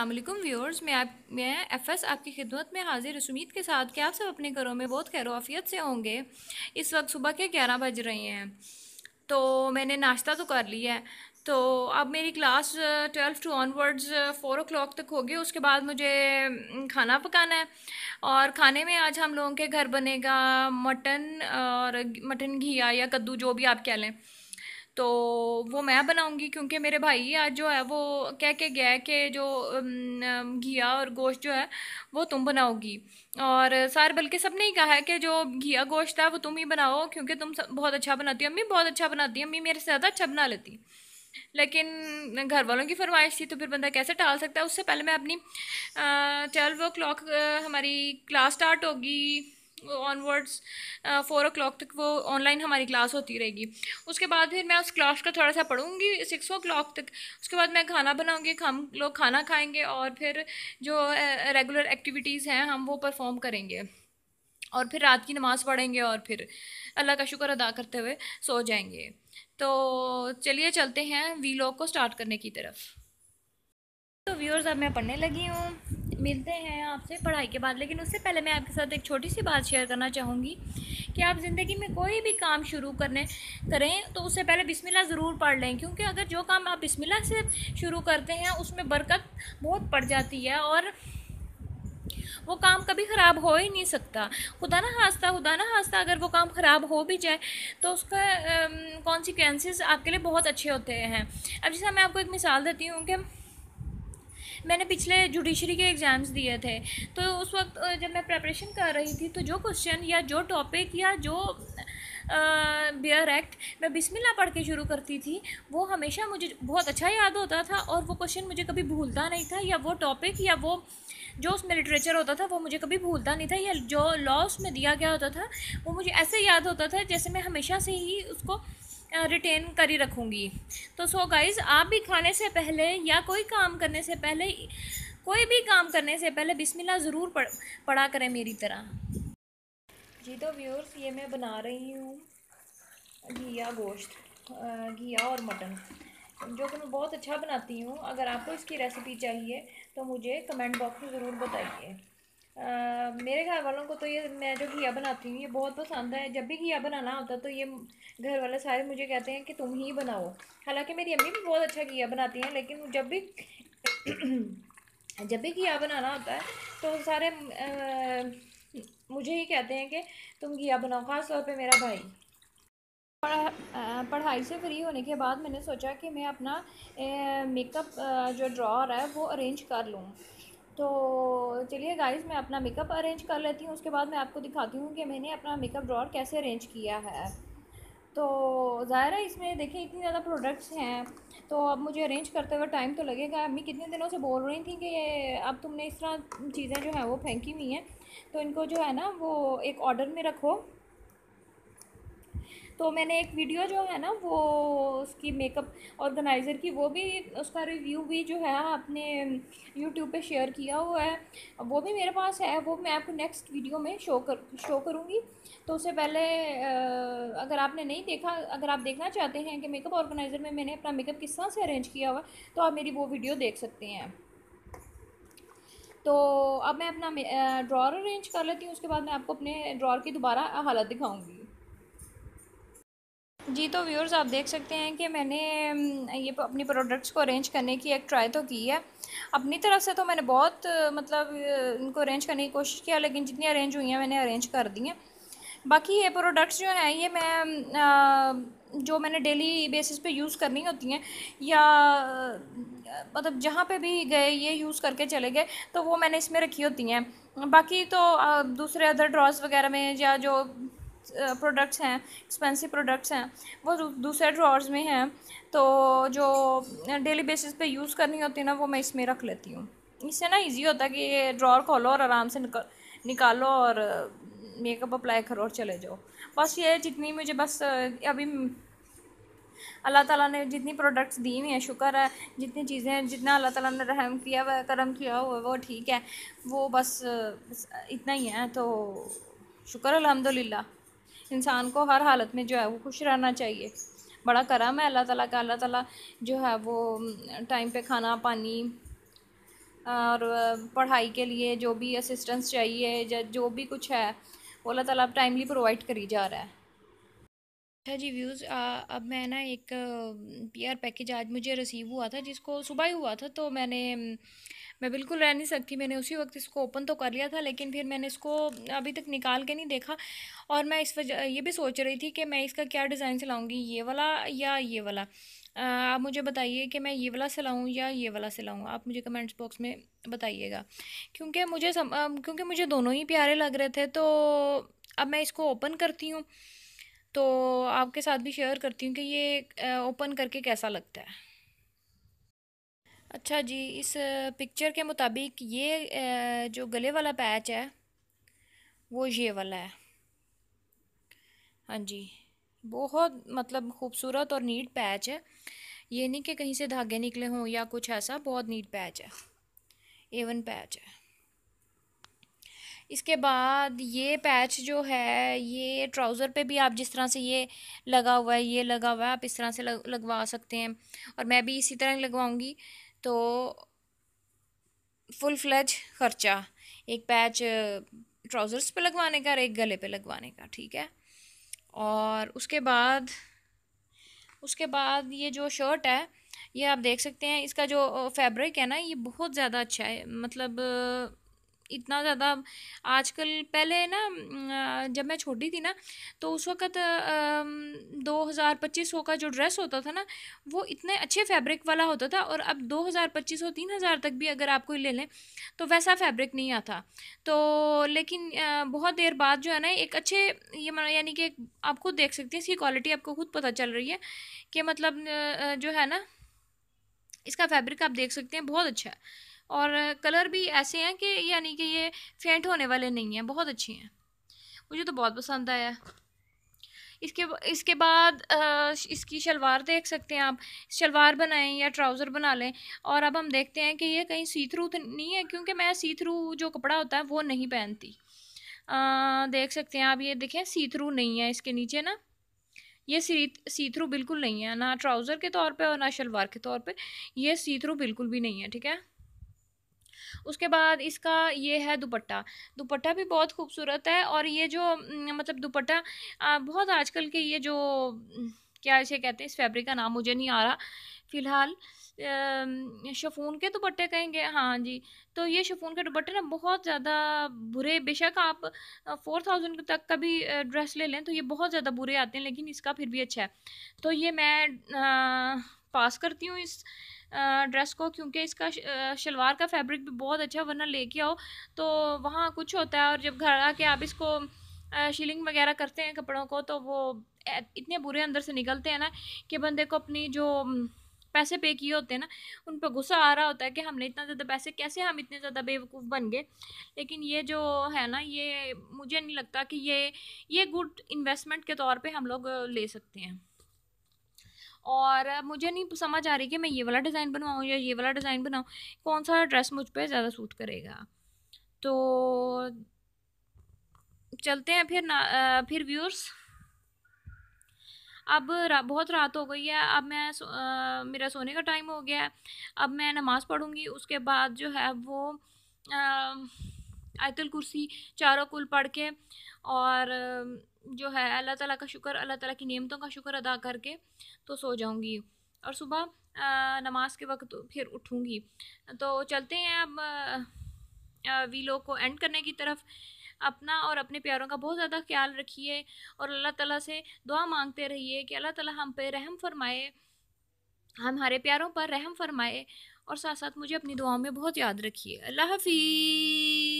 अस्सलाम वालेकुम व्यूअर्स, मैं एफएस आपकी खिदमत में हाजिर इस उम्मीद के साथ कि आप सब अपने घरों में बहुत खैर आफियत से होंगे। इस वक्त सुबह के 11 बज रहे हैं। तो मैंने नाश्ता तो कर लिया है। तो अब मेरी क्लास 12 टू ऑनवर्ड्स 4 o'clock तक होगी। उसके बाद मुझे खाना पकाना है। और खाने में आज हम लोगों के घर बनेगा मटन, और मटन घिया या कद्दू जो भी आप कह लें। तो वो मैं बनाऊंगी क्योंकि मेरे भाई आज जो है वो कह के गया है कि जो घिया और गोश्त जो है वो तुम बनाओगी। और सार बल्कि सब ने ही कहा है कि जो घिया गोश्त है वो तुम ही बनाओ क्योंकि तुम बहुत अच्छा बनाती हो। अम्मी बहुत अच्छा बनाती है, अम्मी मेरे से ज़्यादा अच्छा बना लेती। लेकिन घर वालों की फरमाइश थी तो फिर बंदा कैसे टाल सकता है। उससे पहले मैं अपनी 12 o'clock हमारी क्लास स्टार्ट होगी ऑनवर्ड्स। 4 o'clock तक वो ऑनलाइन हमारी क्लास होती रहेगी। उसके बाद फिर मैं उस क्लास का थोड़ा सा पढ़ूंगी 6 o'clock तक। उसके बाद मैं खाना बनाऊंगी, हम लोग खाना खाएंगे और फिर जो रेगुलर एक्टिविटीज़ हैं हम वो परफॉर्म करेंगे। और फिर रात की नमाज़ पढ़ेंगे और फिर अल्लाह का शुक्र अदा करते हुए सो जाएंगे। तो चलिए चलते हैं वीलॉग को स्टार्ट करने की तरफ। तो व्यूअर्स, अब मैं पढ़ने लगी हूँ। मिलते हैं आपसे पढ़ाई के बाद, लेकिन उससे पहले मैं आपके साथ एक छोटी सी बात शेयर करना चाहूँगी कि आप ज़िंदगी में कोई भी काम शुरू करें तो उससे पहले बिस्मिल्लाह ज़रूर पढ़ लें, क्योंकि अगर जो काम आप बिस्मिल्लाह से शुरू करते हैं उसमें बरकत बहुत पड़ जाती है और वो काम कभी ख़राब हो ही नहीं सकता। खुदा ना खास्ता अगर वो काम ख़राब हो भी जाए तो उसका कॉन्सिक्वेंसेस आपके लिए बहुत अच्छे होते हैं। अब जैसा मैं आपको एक मिसाल देती हूँ कि मैंने पिछले जुडिशरी के एग्ज़ाम्स दिए थे। तो उस वक्त जब मैं प्रिपरेशन कर रही थी तो जो क्वेश्चन या जो टॉपिक या जो बियर एक्ट मैं बिस्मिल्लाह पढ़ के शुरू करती थी वो हमेशा मुझे बहुत अच्छा याद होता था और वो क्वेश्चन मुझे कभी भूलता नहीं था, या वो टॉपिक या वो जो उसमें लिटरेचर होता था वो मुझे कभी भूलता नहीं था, या जो लॉ उसमें दिया गया होता था वो मुझे ऐसे याद होता था जैसे मैं हमेशा से ही उसको रिटेन कर ही रखूँगी। तो सो गाइज़, आप भी खाने से पहले या कोई काम करने से पहले, कोई भी काम करने से पहले बिस्मिल्लाह ज़रूर पढ़ा करें मेरी तरह। जी तो व्यूअर्स, ये मैं बना रही हूँ घिया गोश्त, घिया और मटन, जो कि मैं बहुत अच्छा बनाती हूँ। अगर आपको इसकी रेसिपी चाहिए तो मुझे कमेंट बॉक्स में ज़रूर बताइए। मेरे घर वालों को तो ये मैं जो घिया बनाती हूँ ये बहुत पसंद है। जब भी घिया बनाना होता है तो ये घर वाले सारे मुझे कहते हैं कि तुम ही बनाओ। हालांकि मेरी अम्मी भी बहुत अच्छा घिया बनाती हैं, लेकिन जब भी घिया बनाना होता है तो सारे मुझे ही कहते हैं कि तुम घिया बनाओ, ख़ास तौर पे मेरा भाई। पढ़ाई से फ्री होने के बाद मैंने सोचा कि मैं अपना मेकअप जो ड्रॉअर है वो अरेंज कर लूँ। तो चलिए गाइस, मैं अपना मेकअप अरेंज कर लेती हूँ। उसके बाद मैं आपको दिखाती हूँ कि मैंने अपना मेकअप ड्रॉअर कैसे अरेंज किया है। तो ज़ाहिर है इसमें देखें इतनी ज़्यादा प्रोडक्ट्स हैं, तो अब मुझे अरेंज करते हुए टाइम तो लगेगा। अम्मी कितने दिनों से बोल रही थी कि ये अब तुमने इस तरह चीज़ें जो हैं वो फेंकी हुई हैं, तो इनको जो है ना वो एक ऑर्डर में रखो। तो मैंने एक वीडियो जो है ना वो उसकी मेकअप ऑर्गेनाइज़र की, वो भी उसका रिव्यू भी जो है अपने यूट्यूब पे शेयर किया हुआ है। वो भी मेरे पास है, वो मैं आपको नेक्स्ट वीडियो में शो करूँगी। तो उससे पहले अगर आपने नहीं देखा, अगर आप देखना चाहते हैं कि मेकअप ऑर्गेनाइज़र में मैंने अपना मेकअप किस तरह से अरेंज किया हुआ तो आप मेरी वो वीडियो देख सकते हैं। तो अब मैं अपना ड्रॉअर अरेंज कर लेती हूँ, उसके बाद मैं आपको अपने ड्रॉअर की दोबारा हालत दिखाऊँगी। जी तो व्यूअर्स, आप देख सकते हैं कि मैंने ये अपनी प्रोडक्ट्स को अरेंज करने की एक ट्राई तो की है। अपनी तरफ से तो मैंने बहुत मतलब इनको अरेंज करने की कोशिश किया, लेकिन जितनी अरेंज हुई हैं मैंने अरेंज कर दी हैं। बाकी ये प्रोडक्ट्स जो हैं ये मैं जो मैंने डेली बेसिस पे यूज़ करनी होती हैं, या मतलब जहाँ पे भी गए ये यूज़ करके चले गए तो वो मैंने इसमें रखी होती हैं। बाकी तो दूसरे अदर ड्रॉर्स वगैरह में या जो प्रोडक्ट्स हैं, एक्सपेंसिव प्रोडक्ट्स हैं, वो दूसरे ड्रॉर्स में हैं। तो जो डेली बेसिस पे यूज़ करनी होती है ना वो मैं इसमें रख लेती हूँ। इससे ना इजी होता है कि ये ड्रॉर खोलो और आराम से निकालो और मेकअप अप्लाई करो और चले जाओ। बस ये जितनी मुझे बस अभी अल्लाह ताला ने जितनी प्रोडक्ट्स दी हुई हैं, शुक्र है, जितनी चीज़ें जितना अल्लाह ताला ने रहम किया हुआ है, करम किया हुआ है वो ठीक है। वो बस इतना ही है। तो शुक्र अल्हम्दुलिल्लाह। इंसान को हर हालत में जो है वो खुश रहना चाहिए। बड़ा करम है अल्लाह ताला का। अल्लाह ताला जो है वो टाइम पे खाना पानी और पढ़ाई के लिए जो भी असिस्टेंस चाहिए, जो भी कुछ है वो अल्लाह ताला अब टाइमली प्रोवाइड करी जा रहा है। अच्छा जी व्यूज़, अब मैं ना एक पीआर पैकेज आज मुझे रिसीव हुआ था, जिसको सुबह ही हुआ था, तो मैं बिल्कुल रह नहीं सकती, मैंने उसी वक्त इसको ओपन तो कर लिया था, लेकिन फिर मैंने इसको अभी तक निकाल के नहीं देखा। और मैं इस वजह ये भी सोच रही थी कि मैं इसका क्या डिज़ाइन सिलाऊंगी, ये वाला या ये वाला। आप मुझे बताइए कि मैं ये वाला सिलाऊँ या ये वाला सिलाऊँ, आप मुझे कमेंट्स बॉक्स में बताइएगा। क्योंकि मुझे दोनों ही प्यारे लग रहे थे, तो अब मैं इसको ओपन करती हूँ, तो आपके साथ भी शेयर करती हूँ कि ये ओपन करके कैसा लगता है। अच्छा जी, इस पिक्चर के मुताबिक ये जो गले वाला पैच है वो ये वाला है। हाँ जी, बहुत मतलब खूबसूरत और नीट पैच है। ये नहीं कि कहीं से धागे निकले हों या कुछ ऐसा, बहुत नीट पैच है, एवन पैच है। इसके बाद ये पैच जो है ये ट्राउज़र पे भी आप जिस तरह से ये लगा हुआ है, ये लगा हुआ है, आप इस तरह से लगवा सकते हैं, और मैं भी इसी तरह लगवाऊंगी। तो फुल फ्लेज खर्चा, एक पैच ट्राउज़र्स पे लगवाने का और एक गले पे लगवाने का, ठीक है। और उसके बाद ये जो शर्ट है, ये आप देख सकते हैं, इसका जो फैब्रिक है ना, ये बहुत ज़्यादा अच्छा है, मतलब इतना ज़्यादा आजकल, पहले ना जब मैं छोटी थी ना, तो उस वक़्त 2000-2500 का जो ड्रेस होता था ना, वो इतने अच्छे फैब्रिक वाला होता था, और अब 2000-2500-3000 तक भी अगर आप कोई ले लें तो वैसा फैब्रिक नहीं आता। तो लेकिन बहुत देर बाद जो है ना, एक अच्छे यानी कि आप खुद देख सकते हैं, इसकी क्वालिटी आपको खुद पता चल रही है कि मतलब जो है ना, इसका फैब्रिक आप देख सकते हैं बहुत अच्छा है, और कलर भी ऐसे हैं कि यानी कि ये फेंट होने वाले नहीं हैं, बहुत अच्छे हैं, मुझे तो बहुत पसंद आया। इसके इसके बाद इसकी शलवार देख सकते हैं आप, शलवार बनाएं या ट्राउज़र बना लें। और अब हम देखते हैं कि ये कहीं सी थ्रू तो नहीं है, क्योंकि मैं सी थ्रू जो कपड़ा होता है वो नहीं पहनती। देख सकते हैं आप, ये देखें सी थ्रू नहीं है इसके नीचे ना, ये सी थ्रू बिल्कुल नहीं है, ना ट्राउज़र के तौर पे और ना शलवार के तौर पे, ये सी थ्रू बिल्कुल भी नहीं है, ठीक है। उसके बाद इसका ये है दुपट्टा, दुपट्टा भी बहुत खूबसूरत है। और ये जो मतलब दुपट्टा बहुत आजकल के ये जो क्या इसे कहते हैं, इस फैब्रिक का नाम मुझे नहीं आ रहा फ़िलहाल, शिफॉन के दुपट्टे कहेंगे, हाँ जी। तो ये शिफॉन के दुपट्टे ना बहुत ज़्यादा बुरे, बेशक आप 4000 तक का भी ड्रेस ले लें तो ये बहुत ज़्यादा बुरे आते हैं, लेकिन इसका फिर भी अच्छा है। तो ये मैं पास करती हूँ इस ड्रेस को, क्योंकि इसका शलवार का फैब्रिक भी बहुत अच्छा, वरना लेके आओ तो वहाँ कुछ होता है, और जब घर आके आप इसको शीलिंग वगैरह करते हैं कपड़ों को, तो वो इतने बुरे अंदर से निकलते हैं ना, कि बंदे को अपनी जो पैसे पे किए होते हैं ना, उन पर गुस्सा आ रहा होता है कि हमने इतना ज़्यादा पैसे, कैसे हम इतने ज़्यादा बेवकूफ़ बन गए। लेकिन ये जो है ना, ये मुझे नहीं लगता कि ये गुड इन्वेस्टमेंट के तौर पे हम लोग ले सकते हैं। और मुझे नहीं समझ आ रही कि मैं ये वाला डिज़ाइन बनवाऊँ या ये वाला डिज़ाइन बनाऊँ, कौन सा ड्रेस मुझ पे ज़्यादा सूट करेगा। तो चलते हैं फिर ना, फिर व्यूअर्स, अब बहुत रात हो गई है, अब मेरा सोने का टाइम हो गया है। अब मैं नमाज़ पढ़ूँगी, उसके बाद जो है वो आयतुल कुर्सी चारों कुल पढ़ के, और जो है अल्लाह ताला का शुक्र, अल्लाह ताला की नेमतों का शुक्र अदा करके तो सो जाऊँगी, और सुबह नमाज के वक्त फिर उठूँगी। तो चलते हैं अब वीलो को एंड करने की तरफ। अपना और अपने प्यारों का बहुत ज़्यादा ख्याल रखिए, और अल्लाह ताला से दुआ मांगते रहिए कि अल्लाह ताला हम पे रहम फरमाए, हमारे प्यारों पर रहम फरमाए, और साथ साथ मुझे अपनी दुआओं में बहुत याद रखिए। अल्लाह हाफिज़।